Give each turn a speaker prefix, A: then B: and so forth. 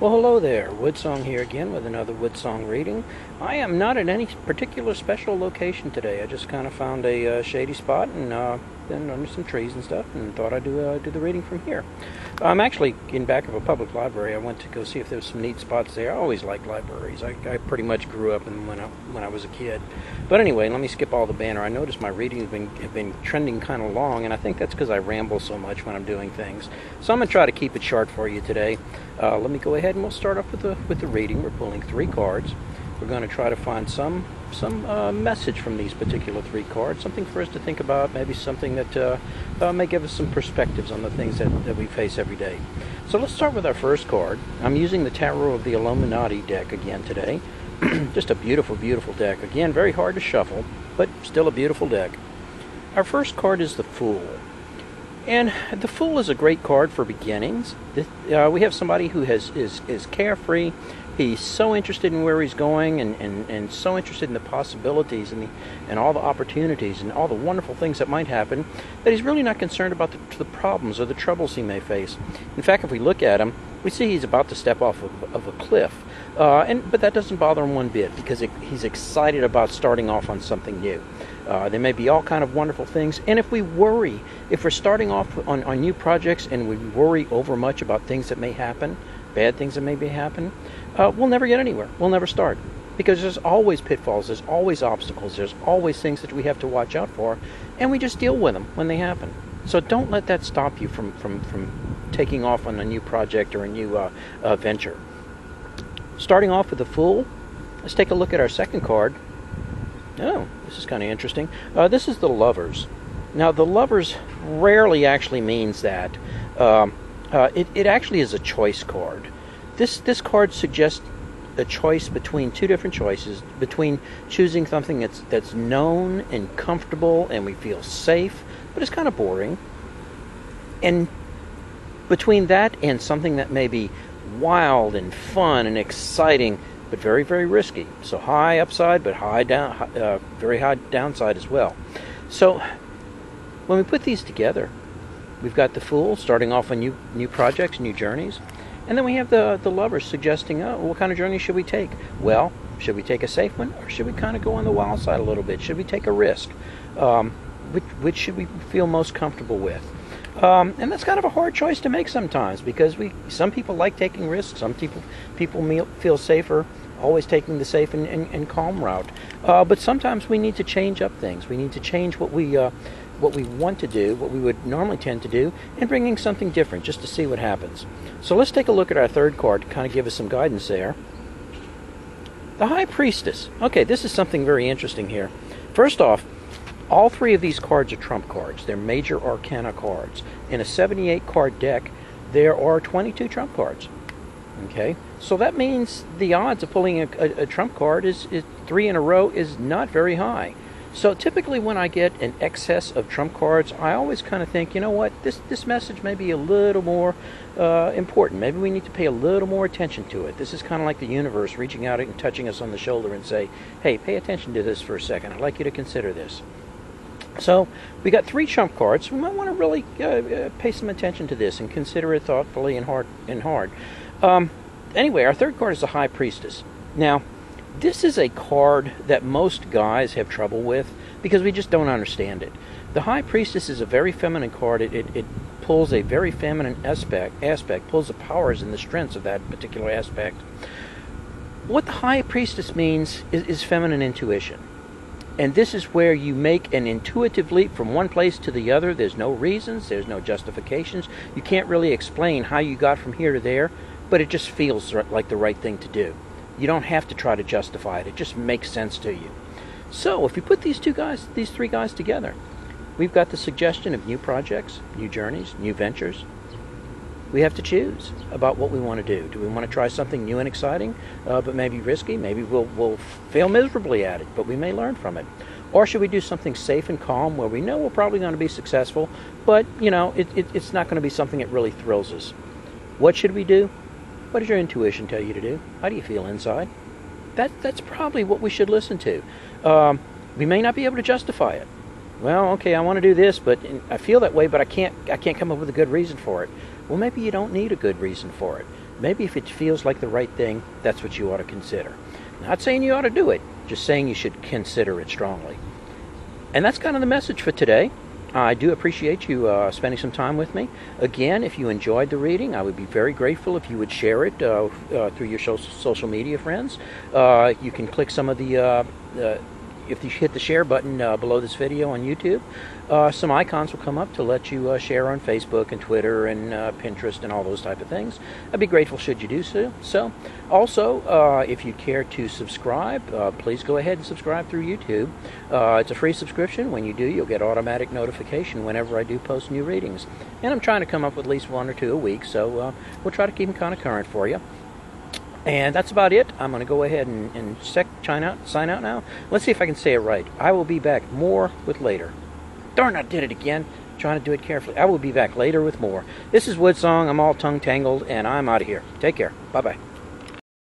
A: Well, hello there. Woodsong here again with another Woodsong reading. I am not at any particular special location today. I just kind of found a shady spot and then under some trees and stuff, and thought I'd do the reading from here. I'm actually in back of a public library. I went to go see if there was some neat spots there. I always liked libraries. I pretty much grew up in when I was a kid. But anyway, let me skip all the banner. I noticed my readings have been trending kind of long, and I think that's because I ramble so much when I'm doing things. So I'm going to try to keep it short for you today. Let me go ahead and we'll start off with the reading. We're pulling 3 cards. We're going to try to find some message from these particular 3 cards, something for us to think about, maybe something that may give us some perspectives on the things that we face every day. So let's start with our first card. I'm using the Tarot of the Illuminati deck again today. Just a beautiful, beautiful deck. Again, very hard to shuffle, but still a beautiful deck. Our first card is the Fool. And the Fool is a great card for beginnings. We have somebody who is carefree. He's so interested in where he's going and so interested in the possibilities and all the opportunities and all the wonderful things that might happen that he's really not concerned about the problems or the troubles he may face. In fact, if we look at him, we see he's about to step off of a cliff. But that doesn't bother him one bit because he's excited about starting off on something new. There may be all kind of wonderful things, and if we're starting off on new projects and we worry over much about things that may happen, bad things that may happen, we'll never get anywhere. We'll never start, because there's always pitfalls, there's always obstacles, there's always things that we have to watch out for, and we just deal with them when they happen. So don't let that stop you from taking off on a new project or a new venture. Starting off with the Fool, let's take a look at our second card. Oh, this is kind of interesting. This is the Lovers. Now, the Lovers rarely actually means that. It actually is a choice card. This card suggests a choice between 2 different choices, between choosing something that's known and comfortable and we feel safe, but it's kind of boring, and between that and something that may be wild and fun and exciting, but very, very risky. So high upside, but very high downside as well. So when we put these together, we've got the Fool starting off on new projects, new journeys, and then we have the Lovers suggesting, oh, what kind of journey should we take? Well, should we take a safe one, or should we kind of go on the wild side a little bit? Should we take a risk? Which should we feel most comfortable with? And that's kind of a hard choice to make sometimes, because some people like taking risks. Some people feel safer always taking the safe and calm route. But sometimes we need to change up things. We need to change what we want to do, what we would normally tend to do, and bringing something different just to see what happens. So let's take a look at our third card to kind of give us some guidance there. The High Priestess. Okay, this is something very interesting here. First off, all 3 of these cards are trump cards. They're major arcana cards. In a 78 card deck, there are 22 trump cards. Okay, so that means the odds of pulling a trump card is 3 in a row is not very high. So typically when I get an excess of trump cards, I always kind of think, you know what, this message may be a little more important. Maybe we need to pay a little more attention to it. This is kind of like the universe reaching out and touching us on the shoulder and say, hey, pay attention to this for a second. I'd like you to consider this. So we got 3 trump cards. We might want to really pay some attention to this and consider it thoughtfully and hard. Anyway, our third card is the High Priestess. Now, this is a card that most guys have trouble with because we just don't understand it. The High Priestess is a very feminine card. It pulls a very feminine aspect, pulls the powers and the strengths of that particular aspect. What the High Priestess means is feminine intuition. And this is where you make an intuitive leap from one place to the other. There's no reasons, there's no justifications. You can't really explain how you got from here to there, but it just feels like the right thing to do. You don't have to try to justify it. It just makes sense to you. So if you put these 3 guys together, we've got the suggestion of new projects, new journeys, new ventures. We have to choose about what we want to do. Do we want to try something new and exciting, but maybe risky? Maybe we'll fail miserably at it, but we may learn from it. Or should we do something safe and calm where we know we're probably going to be successful, but it's not going to be something that really thrills us? What should we do? What does your intuition tell you to do? How do you feel inside? That's probably what we should listen to. We may not be able to justify it. Well, okay, I want to do this, but I feel that way, but I can't come up with a good reason for it. Well, maybe you don't need a good reason for it. maybe if it feels like the right thing, that's what you ought to consider. Not saying you ought to do it, just saying you should consider it strongly. And that's kind of the message for today. I do appreciate you spending some time with me. Again, if you enjoyed the reading, I would be very grateful if you would share it through your social media friends. You can click some of the if you hit the share button below this video on YouTube, some icons will come up to let you share on Facebook and Twitter and Pinterest and all those type of things. I'd be grateful should you do so. Also, if you care to subscribe, please go ahead and subscribe through YouTube. It's a free subscription. When you do, you'll get automatic notification whenever I do post new readings. And I'm trying to come up with at least 1 or 2 a week, so we'll try to keep them kind of current for you. And that's about it. I'm going to go ahead and sign out now. Let's see if I can say it right. I will be back more with later. Darn, I did it again. Trying to do it carefully. I will be back later with more. This is Woodsong. I'm all tongue-tangled, and I'm out of here. Take care. Bye-bye.